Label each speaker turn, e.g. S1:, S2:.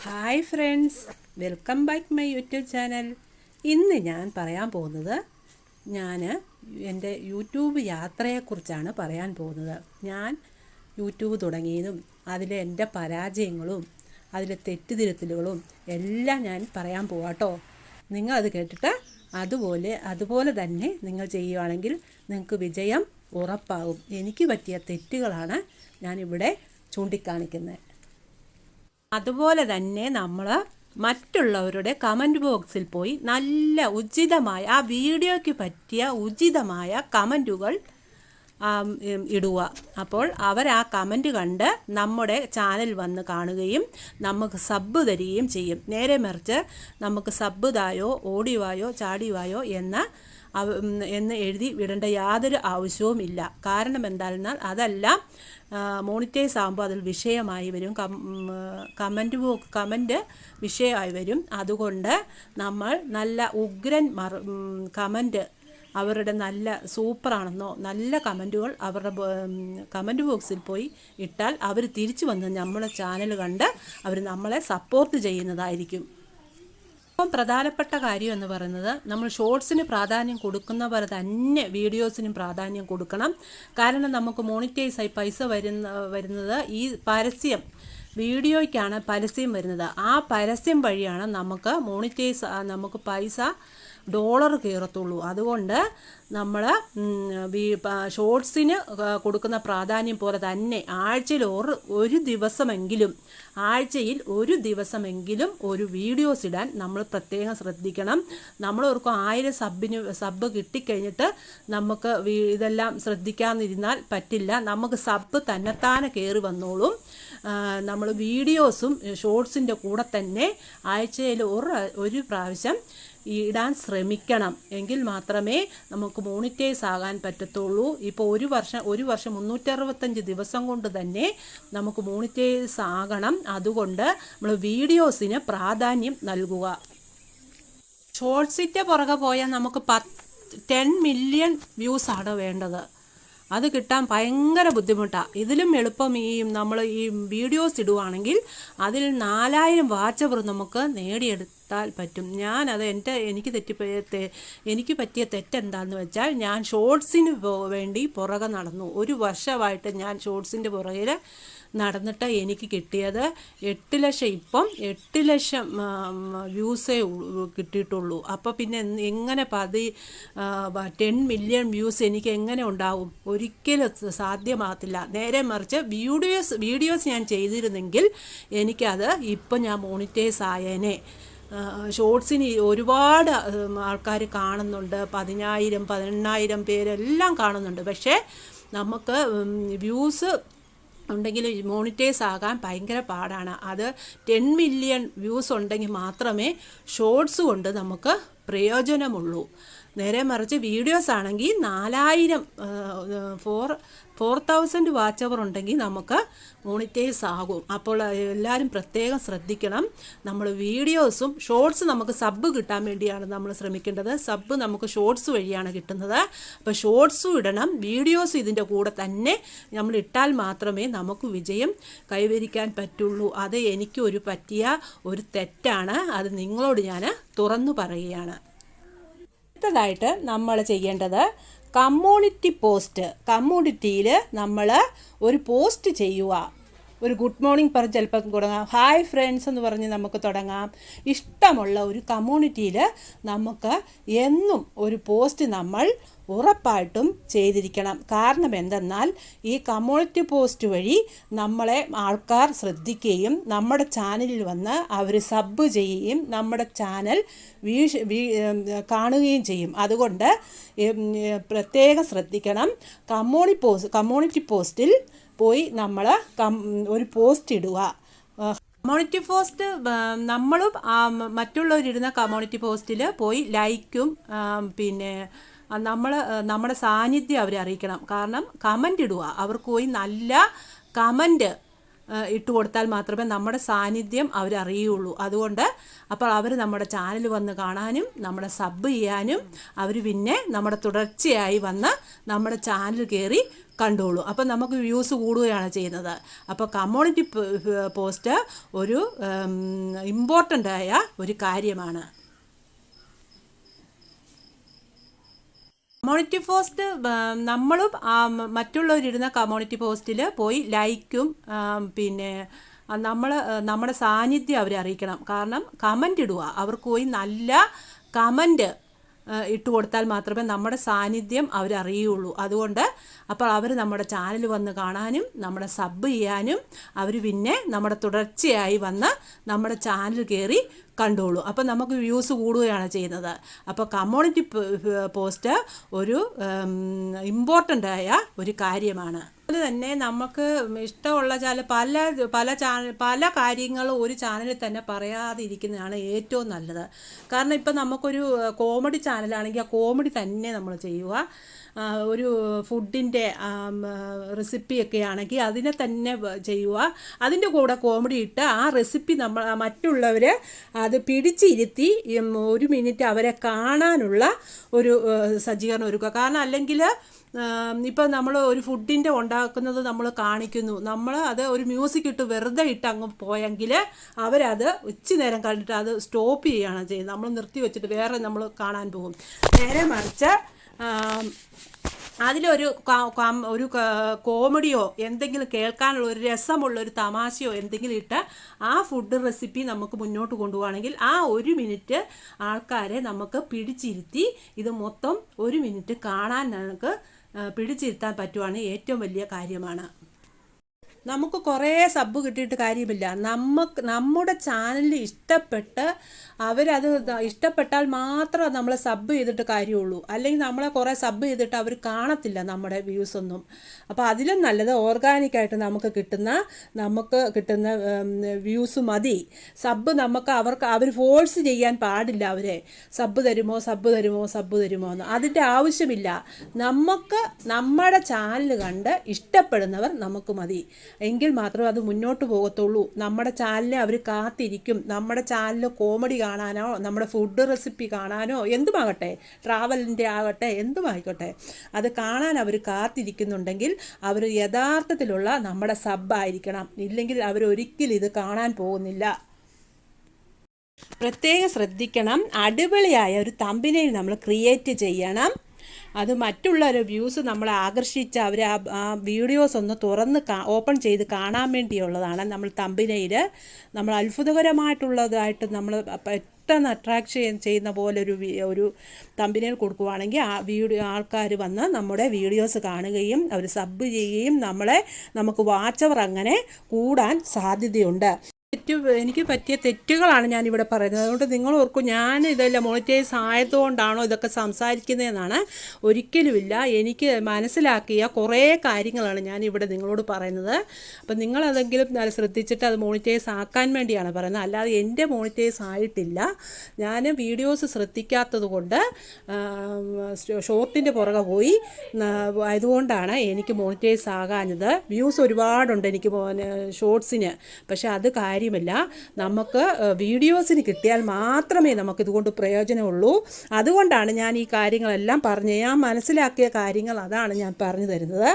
S1: Hi friends, welcome back my YouTube channel. ഇന്ന് ഞാൻ പറയാൻ പോകുന്നത് എൻ്റെ യൂട്യൂബ് യാത്രയെക്കുറിച്ചാണ് പറയാൻ പോകുന്നത്. ഞാൻ യൂട്യൂബ് തുടങ്ങിയതും അതിലെ എൻ്റെ പരാജയങ്ങളും അതിലെ തെറ്റുതിരുത്തലുകളും എല്ലാം ഞാൻ പറയാൻ പോവാട്ടോ. നിങ്ങളത് കേട്ടിട്ട് അതുപോലെ തന്നെ നിങ്ങൾ ചെയ്യുകയാണെങ്കിൽ നിങ്ങൾക്ക് വിജയം ഉറപ്പാകും. എനിക്ക് പറ്റിയ തെറ്റുകളാണ് ഞാനിവിടെ ചൂണ്ടിക്കാണിക്കുന്നത്. അതുപോലെ തന്നെ നമ്മൾ മറ്റുള്ളവരുടെ കമൻറ്റ് ബോക്സിൽ പോയി നല്ല ഉചിതമായ ആ വീഡിയോയ്ക്ക് പറ്റിയ ഉചിതമായ കമൻറ്റുകൾ ഇടുക. അപ്പോൾ അവർ ആ കമൻറ്റ് കണ്ട് നമ്മുടെ ചാനൽ വന്ന് കാണുകയും നമുക്ക് സബ്ബ് തരികയും ചെയ്യും. നേരെ മറിച്ച് നമുക്ക് സബ്ബ് തായോ ഓടിവായോ ചാടിവായോ എന്ന് എഴുതി വിടേണ്ട യാതൊരു ആവശ്യവുമില്ല. കാരണം എന്താണെന്നാൽ അതെല്ലാം മോണിറ്റൈസ് ആകുമ്പോൾ അതിൽ വിഷയമായി വരും, കമൻറ്റ് വിഷയമായി വരും. അതുകൊണ്ട് നമ്മൾ നല്ല ഉഗ്രൻ കമൻറ്റ്, അവരുടെ നല്ല സൂപ്പറാണെന്നോ നല്ല കമൻറ്റുകൾ അവരുടെ കമൻറ്റ് ബോക്സിൽ പോയി ഇട്ടാൽ അവർ തിരിച്ചു വന്ന് നമ്മുടെ ചാനൽ കണ്ട് അവർ നമ്മളെ സപ്പോർട്ട് ചെയ്യുന്നതായിരിക്കും. ഇപ്പം പ്രധാനപ്പെട്ട കാര്യം എന്ന് പറയുന്നത്, നമ്മൾ ഷോർട്സിന് പ്രാധാന്യം കൊടുക്കുന്ന പോലെ തന്നെ വീഡിയോസിനും പ്രാധാന്യം കൊടുക്കണം. കാരണം നമുക്ക് മോണിറ്റൈസായി പൈസ വരുന്നത് ഈ വീഡിയോയ്ക്കാണ് പരസ്യം വരുന്നത്. ആ പരസ്യം വഴിയാണ് നമുക്ക് പൈസ ഡോളർ കയറത്തുള്ളൂ. അതുകൊണ്ട് നമ്മൾ ഷോർട്സിന് കൊടുക്കുന്ന പ്രാധാന്യം പോലെ തന്നെ ആഴ്ചയിൽ ഒരു ദിവസമെങ്കിലും ഒരു വീഡിയോസ് ഇടാൻ നമ്മൾ പ്രത്യേകം ശ്രദ്ധിക്കണം. നമ്മൾ ഓർക്കും 1000 സബ്ബ് കിട്ടിക്കഴിഞ്ഞിട്ട് നമുക്ക് ഇതെല്ലാം ശ്രദ്ധിക്കാതിരുന്നാൽ പറ്റില്ല. നമുക്ക് സബ്ബ് തന്നെത്താനെ കയറി വന്നോളും. നമ്മൾ വീഡിയോസും ഷോർട്സിൻ്റെ കൂടെ തന്നെ ആഴ്ചയിൽ ഒരു പ്രാവശ്യം ഇടാൻ ശ്രമിക്കണം. എങ്കിൽ മാത്രമേ നമുക്ക് മോണിറ്റൈസ് ആകാൻ പറ്റത്തുള്ളൂ. ഇപ്പോൾ ഒരു വർഷം 365 ദിവസം കൊണ്ട് തന്നെ നമുക്ക് മോണിറ്റൈസ് ആകണം. അതുകൊണ്ട് നമ്മൾ വീഡിയോസിന് പ്രാധാന്യം നൽകുക. ഷോർട്സിൻ്റെ പുറകെ പോയാൽ നമുക്ക് 10 മില്യൺ വ്യൂസാണ് വേണ്ടത്. അത് കിട്ടാൻ ഭയങ്കര ബുദ്ധിമുട്ടാണ്. ഇതിലും എളുപ്പം നമ്മൾ ഈ വീഡിയോസ് ഇടുവാണെങ്കിൽ അതിൽ 4000 വാച്ച് അവർ നമുക്ക് നേടിയെടുത്താൽ പറ്റും. എനിക്ക് പറ്റിയ തെറ്റെന്താണെന്ന് വെച്ചാൽ, ഞാൻ ഷോർട്സിന് വേണ്ടി പുറകെ നടന്നു. ഒരു വർഷമായിട്ട് ഞാൻ ഷോർട്സിൻ്റെ പുറകിൽ നടന്നിട്ട് എനിക്ക് കിട്ടിയത് 8 ലക്ഷം. ഇപ്പം 8 ലക്ഷം വ്യൂസേ കിട്ടിയിട്ടുള്ളൂ. അപ്പോൾ പിന്നെ എങ്ങനെ 10 മില്യൺ വ്യൂസ് എനിക്ക് എങ്ങനെ ഉണ്ടാവും? ഒരിക്കലും സാധ്യമാകത്തില്ല. നേരെ മറിച്ച് വീഡിയോസ് ഞാൻ ചെയ്തിരുന്നെങ്കിൽ എനിക്കത് ഇപ്പം ഞാൻ മോണിറ്റൈസ് ആയേനെ. ഷോർട്സിന് ഒരുപാട് ആൾക്കാർ കാണുന്നുണ്ട്, 10,000 18,000 പേരെല്ലാം കാണുന്നുണ്ട്. പക്ഷേ നമുക്ക് വ്യൂസ് ഉണ്ടെങ്കിൽ മോണിറ്റൈസ് ആകാൻ ഭയങ്കര പാടാണ്. അത് 10 മില്യൺ വ്യൂസ് ഉണ്ടെങ്കിൽ മാത്രമേ ഷോർട്സ് കൊണ്ട് നമുക്ക് പ്രയോജനമുള്ളൂ. നേരെ മറിച്ച് വീഡിയോസ് ആണെങ്കിൽ 4,000 വാച്ച് അവർ ഉണ്ടെങ്കിൽ നമുക്ക് മോണിറ്റൈസ് ആകും. അപ്പോൾ എല്ലാവരും പ്രത്യേകം ശ്രദ്ധിക്കണം. നമ്മൾ വീഡിയോസും ഷോർട്സ് നമുക്ക് സബ്ബ് കിട്ടാൻ വേണ്ടിയാണ് നമ്മൾ ശ്രമിക്കേണ്ടത്. സബ്ബ് നമുക്ക് ഷോർട്സ് വഴിയാണ് കിട്ടുന്നത്. അപ്പോൾ ഷോർട്സും ഇടണം, വീഡിയോസും ഇതിൻ്റെ കൂടെ തന്നെ നമ്മൾ ഇട്ടാൽ മാത്രമേ നമുക്ക് വിജയം കൈവരിക്കാൻ പറ്റുള്ളൂ. അത് എനിക്ക് പറ്റിയ ഒരു തെറ്റാണ്. അത് നിങ്ങളോട് ഞാൻ തുറന്നു പറയുകയാണ്. അടുത്തതായിട്ട് നമ്മൾ ചെയ്യേണ്ടത് കമ്മ്യൂണിറ്റിയിൽ നമ്മൾ ഒരു പോസ്റ്റ് ചെയ്യുക. ഒരു ഗുഡ് മോർണിംഗ് പറഞ്ഞ് ചിലപ്പോൾ തുടങ്ങാം, ഹായ് ഫ്രണ്ട്സ് എന്ന് പറഞ്ഞ് നമുക്ക് തുടങ്ങാം. ഇഷ്ടമുള്ള ഒരു കമ്മ്യൂണിറ്റിയിൽ നമുക്ക് എന്നും ഒരു പോസ്റ്റ് നമ്മൾ ഉറപ്പായിട്ടും ചെയ്തിരിക്കണം. കാരണം എന്തെന്നാൽ ഈ കമ്മ്യൂണിറ്റി പോസ്റ്റ് വഴി നമ്മളെ ആൾക്കാർ ശ്രദ്ധിക്കുകയും നമ്മുടെ ചാനലിൽ വന്ന് അവർ സബ്ബ് ചെയ്യുകയും നമ്മുടെ ചാനൽ കാണുകയും ചെയ്യും. അതുകൊണ്ട് പ്രത്യേകം ശ്രദ്ധിക്കണം. കമ്മ്യൂണിറ്റി പോസ്റ്റിൽ പോയി നമ്മൾ ഒരു പോസ്റ്റ് ഇടുക. കമ്മ്യൂണിറ്റി പോസ്റ്റ് നമ്മളും മറ്റുള്ളവരിടുന്ന കമ്മ്യൂണിറ്റി പോസ്റ്റിൽ പോയി ലൈക്കും പിന്നെ നമ്മുടെ സാന്നിധ്യം അവരെ അറിയിക്കണം. കാരണം കമൻ്റ് ഇടുക, അവർക്ക് പോയി നല്ല കമൻ്റ് ഇട്ട് കൊടുത്താൽ മാത്രമേ നമ്മുടെ സാന്നിധ്യം അവരറിയുള്ളൂ. അതുകൊണ്ട് അപ്പോൾ അവർ നമ്മുടെ ചാനൽ വന്ന് കാണാനും നമ്മുടെ സബ് ചെയ്യാനും അവർ പിന്നെ നമ്മുടെ തുടർച്ചയായി വന്ന് നമ്മുടെ ചാനൽ കയറി കണ്ടോളൂ. അപ്പോൾ നമുക്ക് വ്യൂസ് കൂടുകയാണ് ചെയ്യുന്നത്. അപ്പോൾ കമ്മ്യൂണിറ്റി പോസ്റ്റ് ഒരു ഇമ്പോർട്ടൻ്റ് ആയ ഒരു കാര്യമാണ്. കമ്മ്യൂണിറ്റി പോസ്റ്റ് നമ്മളും മറ്റുള്ളവരിടുന്ന കമ്മ്യൂണിറ്റി പോസ്റ്റിൽ പോയി ലൈക്കും പിന്നെ നമ്മുടെ സാന്നിധ്യം അവരെ അറിയിക്കണം. കാരണം കമൻ്റ് ഇടുക, അവർക്ക് പോയി നല്ല കമൻ്റ് ഇട്ട് കൊടുത്താൽ മാത്രമേ നമ്മുടെ സാന്നിധ്യം അവരറിയുള്ളൂ. അതുകൊണ്ട് അപ്പോൾ അവർ നമ്മുടെ ചാനൽ വന്ന് കാണാനും നമ്മുടെ സബ് ചെയ്യാനും അവർ പിന്നെ നമ്മുടെ തുടർച്ചയായി വന്ന് നമ്മുടെ ചാനൽ കയറി കണ്ടോളൂ. അപ്പോൾ നമുക്ക് വ്യൂസ് കൂടുകയാണ് ചെയ്യുന്നത്. അപ്പോൾ കമ്മ്യൂണിറ്റി പോസ്റ്റ് ഒരു ഇമ്പോർട്ടൻ്റ് ആയ ഒരു കാര്യമാണ്. അതുപോലെ തന്നെ നമുക്ക് ഇഷ്ടമുള്ള പല കാര്യങ്ങളും ഒരു ചാനലിൽ തന്നെ പറയാതിരിക്കുന്നതാണ് ഏറ്റവും നല്ലത്. കാരണം ഇപ്പം നമുക്കൊരു കോമഡി ചാനലാണെങ്കിൽ ആ കോമഡി തന്നെ നമ്മൾ ചെയ്യുക. ഒരു ഫുഡിൻ്റെ റെസിപ്പിയൊക്കെ ആണെങ്കിൽ അതിനെ തന്നെ ചെയ്യുക. അതിൻ്റെ കൂടെ കോമഡി ഇട്ട് ആ റെസിപ്പി മറ്റുള്ളവർ അത് പിടിച്ചിരുത്തി 1 മിനിറ്റ് അവരെ കാണാനുള്ള ഒരു സജ്ജീകരണം ഒരുക്കുക. കാരണം അല്ലെങ്കിൽ ഇപ്പം നമ്മൾ ഒരു ഫുഡിൻ്റെ ഉണ്ടാക്കുന്നത് നമ്മൾ കാണിക്കുന്നു, നമ്മൾ അത് ഒരു മ്യൂസിക് ഇട്ട് വെറുതെ ഇട്ട് അങ്ങ് പോയെങ്കിൽ അവരത് ഇച്ചിരി നേരം കണ്ടിട്ട് അത് സ്റ്റോപ്പ് ചെയ്യുകയാണ് ചെയ്യുന്നത്. നമ്മൾ നിർത്തി വെച്ചിട്ട് വേറെ നമ്മൾ കാണാൻ പോകും. നേരെ മറിച്ച് അതിലൊരു കോമഡിയോ എന്തെങ്കിലും കേൾക്കാനുള്ള ഒരു രസമുള്ള ഒരു തമാശയോ എന്തെങ്കിലും ഇട്ട് ആ ഫുഡ് റെസിപ്പി നമുക്ക് മുന്നോട്ട് കൊണ്ടുപോവുകയാണെങ്കിൽ ആ 1 മിനിറ്റ് ആൾക്കാരെ നമുക്ക് പിടിച്ചിരുത്തി ഇത് മൊത്തം 1 മിനിറ്റ് കാണാൻ നമുക്ക് പിടിച്ചിരുത്താൻ പറ്റുവാണ് ഏറ്റവും വലിയ കാര്യമാണ്. നമുക്ക് കുറേ സബ് കിട്ടിയിട്ട് കാര്യമില്ല. നമ്മുടെ ചാനലിൽ ഇഷ്ടപ്പെട്ട് അവരത് ഇഷ്ടപ്പെട്ടാൽ മാത്രം നമ്മൾ സബ് ചെയ്തിട്ട് കാര്യമുള്ളൂ. അല്ലെങ്കിൽ നമ്മളെ കുറേ സബ് ചെയ്തിട്ട് അവർ കാണത്തില്ല നമ്മുടെ വ്യൂസൊന്നും. അപ്പോൾ അതിലും നല്ലത് ഓർഗാനിക്കായിട്ട് നമുക്ക് കിട്ടുന്ന വ്യൂസ് മതി. സബ് അവർ ഫോഴ്സ് ചെയ്യാൻ പാടില്ല. അവരെ സബ് തരുമോ എന്ന് അതിൻ്റെ ആവശ്യമില്ല. നമ്മുടെ ചാനൽ കണ്ട് ഇഷ്ടപ്പെടുന്നവർ നമുക്ക് മതി. എങ്കിൽ മാത്രമേ അത് മുന്നോട്ട് പോകത്തുള്ളൂ. നമ്മുടെ ചാനലിനെ അവർ കാത്തിരിക്കും. നമ്മുടെ ചാനലിൽ കോമഡി കാണാനോ നമ്മുടെ ഫുഡ് റെസിപ്പി കാണാനോ എന്തുമാകട്ടെ, ട്രാവലിൻ്റെ ആകട്ടെ എന്തുമായിക്കോട്ടെ, അത് കാണാൻ അവർ കാത്തിരിക്കുന്നുണ്ടെങ്കിൽ അവർ യഥാർത്ഥത്തിലുള്ള നമ്മുടെ സബ്ബായിരിക്കണം. ഇല്ലെങ്കിൽ അവരൊരിക്കലും ഇത് കാണാൻ പോകുന്നില്ല. പ്രത്യേകം ശ്രദ്ധിക്കണം, അടിപൊളിയായ ഒരു തമ്പനെയിൽ നമ്മൾ ക്രിയേറ്റ് ചെയ്യണം. അത് മറ്റുള്ളവരുടെ വ്യൂസ് നമ്മളെ ആകർഷിച്ച് അവർ ആ വീഡിയോസ് ഒന്ന് ഓപ്പൺ ചെയ്ത് കാണാൻ വേണ്ടിയുള്ളതാണ്. നമ്മൾ തമ്പനെയിൽ നമ്മൾ അത്ഭുതകരമായിട്ടുള്ളതായിട്ട് നമ്മൾ പെട്ടെന്ന് അട്രാക്ട് ചെയ്യുന്ന പോലെ ഒരു തമ്പനെയിൽ കൊടുക്കുകയാണെങ്കിൽ ആ ആൾക്കാർ വന്ന് നമ്മുടെ വീഡിയോസ് കാണുകയും അവർ സബ് ചെയ്യുകയും നമുക്ക് വാച്ച് അവർ അങ്ങനെ കൂടാൻ സാധ്യതയുണ്ട്. എനിക്ക് പറ്റിയ തെറ്റുകളാണ് ഞാനിവിടെ പറയുന്നത്. അതുകൊണ്ട് നിങ്ങൾ ഓർക്കും ഞാൻ ഇതെല്ലാം മോണിറ്റൈസ് ആയതുകൊണ്ടാണോ ഇതൊക്കെ സംസാരിക്കുന്നതെന്നാണ്. ഒരിക്കലുമില്ല. എനിക്ക് മനസ്സിലാക്കിയ കുറേ കാര്യങ്ങളാണ് ഞാനിവിടെ നിങ്ങളോട് പറയുന്നത്. അപ്പം നിങ്ങളതെങ്കിലും ശ്രദ്ധിച്ചിട്ട് അത് മോണിറ്റൈസ് ആക്കാൻ വേണ്ടിയാണ് പറയുന്നത്. അല്ലാതെ എൻ്റെ മോണിറ്റൈസ് ആയിട്ടില്ല. ഞാൻ വീഡിയോസ് ശ്രദ്ധിക്കാത്തത് കൊണ്ട് ഷോർട്ടിൻ്റെ പുറകെ പോയി അതുകൊണ്ടാണ് എനിക്ക് മോണിറ്റൈസ് ആകാഞ്ഞത്. വ്യൂസ് ഒരുപാടുണ്ട് എനിക്ക് ഷോർട്സിന്. പക്ഷെ അത് കാര്യമില്ല. നമുക്ക് വീഡിയോസിന് കിട്ടിയാൽ മാത്രമേ നമുക്കിതുകൊണ്ട് പ്രയോജനമുള്ളൂ. അതുകൊണ്ടാണ് ഞാൻ ഈ കാര്യങ്ങളെല്ലാം ഞാൻ മനസ്സിലാക്കിയ കാര്യങ്ങൾ അതാണ് ഞാൻ പറഞ്ഞു തരുന്നത്.